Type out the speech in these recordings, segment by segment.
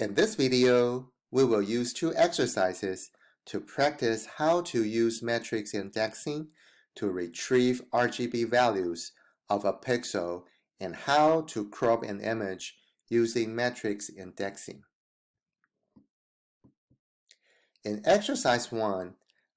In this video, we will use two exercises to practice how to use matrix indexing to retrieve RGB values of a pixel and how to crop an image using matrix indexing. In exercise 1,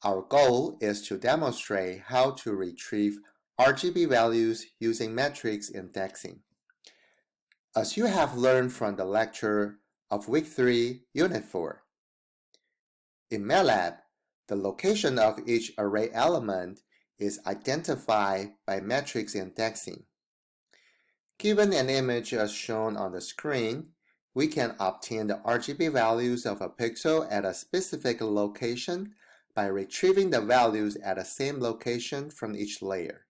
our goal is to demonstrate how to retrieve RGB values using matrix indexing. As you have learned from the lecture of Week 3, Unit 4. In MATLAB, the location of each array element is identified by matrix indexing. Given an image as shown on the screen, we can obtain the RGB values of a pixel at a specific location by retrieving the values at the same location from each layer.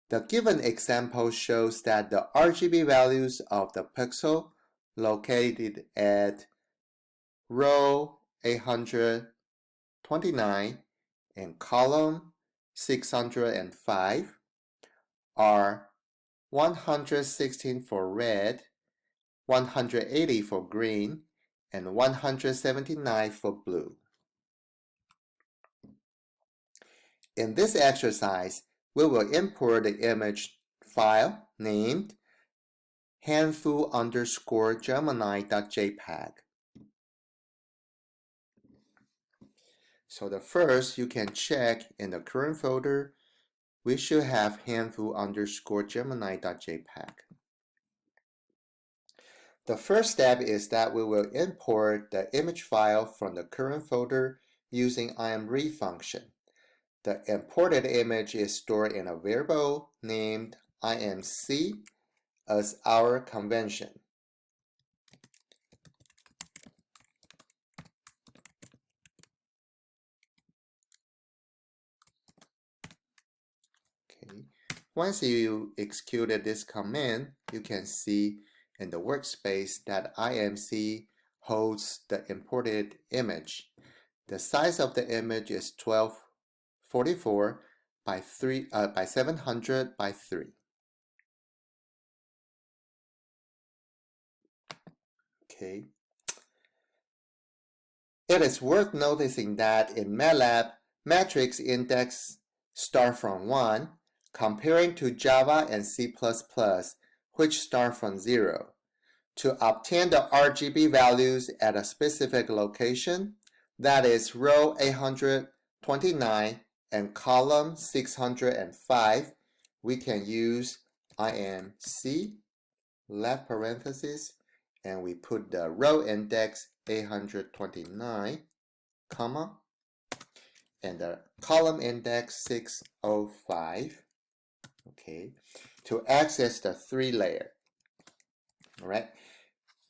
The given example shows that the RGB values of the pixel located at row 829 and column 605 are 116 for red, 180 for green, and 179 for blue. In this exercise, we will import the image file named handful_gemini.jpg. So first, you can check in the current folder, we should have handful_gemini.jpg. The first step is that we will import the image file from the current folder using imread function. The imported image is stored in a variable named imc as our convention. Okay. Once you executed this command, you can see in the workspace that imc holds the imported image. The size of the image is 1244 by 700 by 3. Okay. It is worth noticing that in MATLAB, matrix index start from 1, comparing to Java and C++, which start from 0. To obtain the RGB values at a specific location, that is row 829 and column 605, we can use imc, left parenthesis, and we put the row index 829, comma, and the column index 605, okay, to access the 3 layer. All right.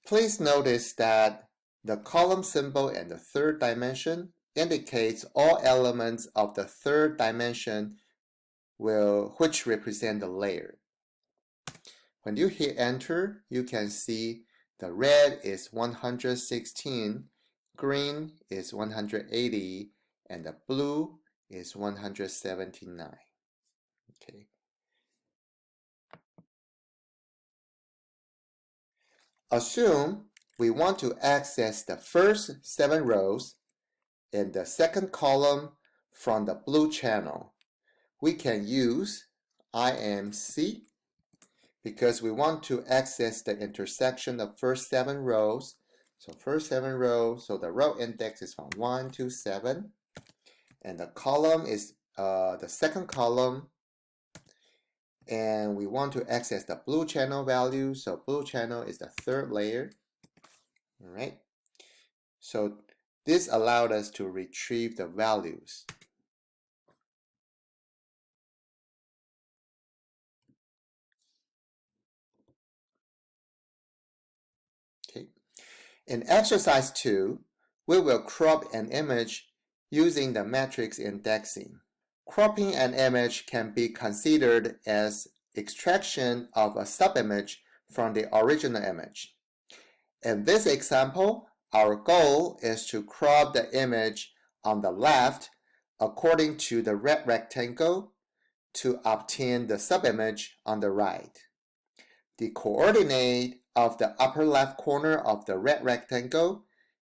Please notice that the column symbol in the third dimension indicates all elements of the third dimension which represent the layer. When you hit enter, you can see the red is 116, green is 180, and the blue is 179. Okay. Assume we want to access the first 7 rows in the second column from the blue channel. We can use imc because we want to access the intersection of first 7 rows. So first 7 rows, so the row index is from 1 to 7. And the column is the second column. And we want to access the blue channel value. So blue channel is the third layer. All right. So this allowed us to retrieve the values. Okay. In exercise 2, we will crop an image using the matrix indexing. Cropping an image can be considered as extraction of a subimage from the original image. In this example, our goal is to crop the image on the left according to the red rectangle to obtain the subimage on the right. The coordinate of the upper left corner of the red rectangle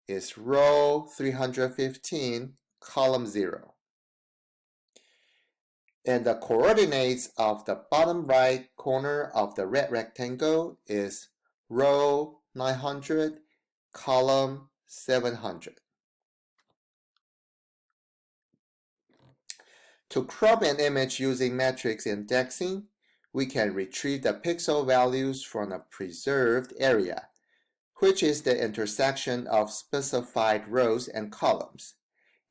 is row 315, column 0. And the coordinates of the bottom right corner of the red rectangle is row 900, column 700. To crop an image using matrix indexing, we can retrieve the pixel values from a preserved area, which is the intersection of specified rows and columns.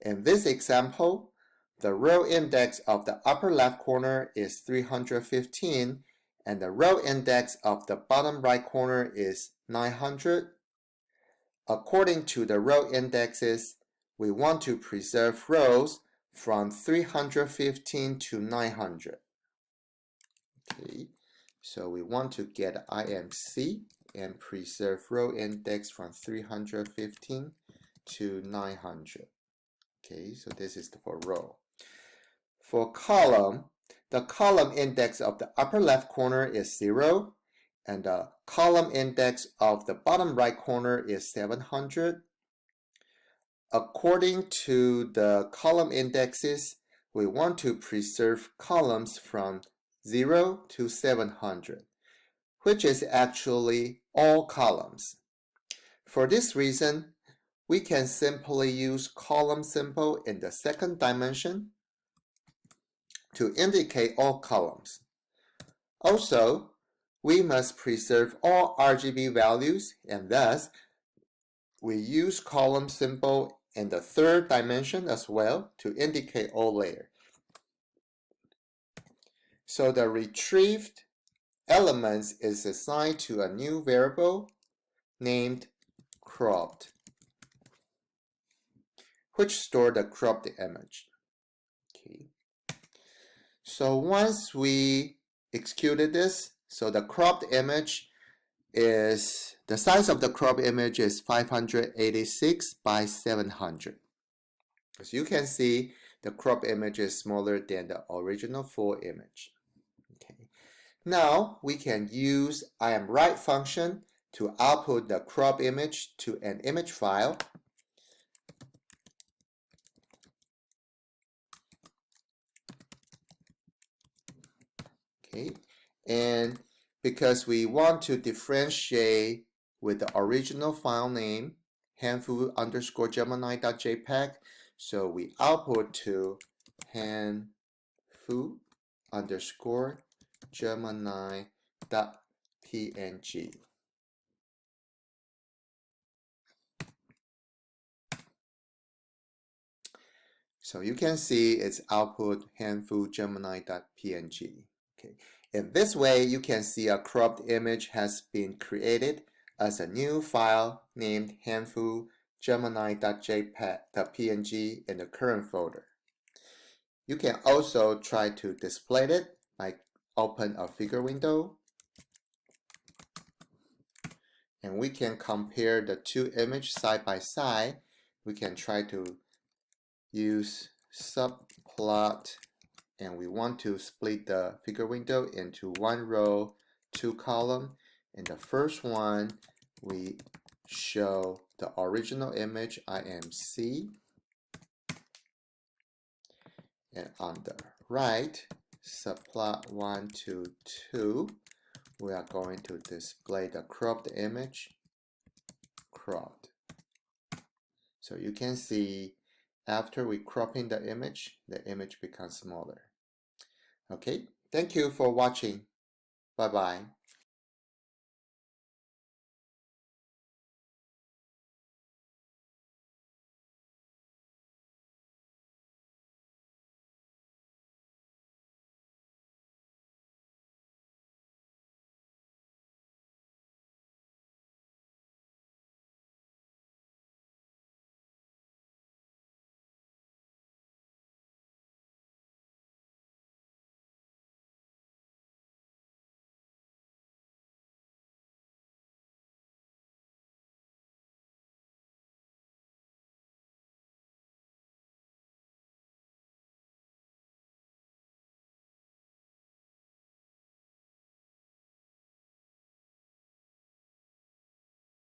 In this example, the row index of the upper left corner is 315, and the row index of the bottom right corner is 900. According to the row indexes, we want to preserve rows from 315 to 900. Okay, so we want to get IMC and preserve row index from 315 to 900. Okay, so this is for row. For column, the column index of the upper left corner is 0, and the column index of the bottom right corner is 700. According to the column indexes, we want to preserve columns from 0 to 700, which is actually all columns. For this reason, we can simply use column symbol in the second dimension to indicate all columns. Also, we must preserve all RGB values, and thus we use column symbol in the third dimension as well to indicate all layers. So the retrieved elements is assigned to a new variable named cropped, which store the cropped image. Okay. So once we executed this, so the cropped image is, the size of the cropped image is 586 by 700. As you can see, the cropped image is smaller than the original full image. Okay. Now we can use IamWrite function to output the cropped image to an image file. Okay, and because we want to differentiate with the original file name, handfu_gemini.jpg, so we output to handfu_gemini.png. So you can see it's output handfu_gemini.png. Okay. In this way, you can see a cropped image has been created as a new file named handfu_gemini.png in the current folder. You can also try to display it by open a figure window, and we can compare the two images side by side. We can try to use subplot, and we want to split the figure window into one row, two column. In the first one, we show the original image IMC, and on the right, subplot 1 to 2, we are going to display the cropped image, cropped. So you can see after we cropping the image becomes smaller. Okay, thank you for watching. Bye-bye.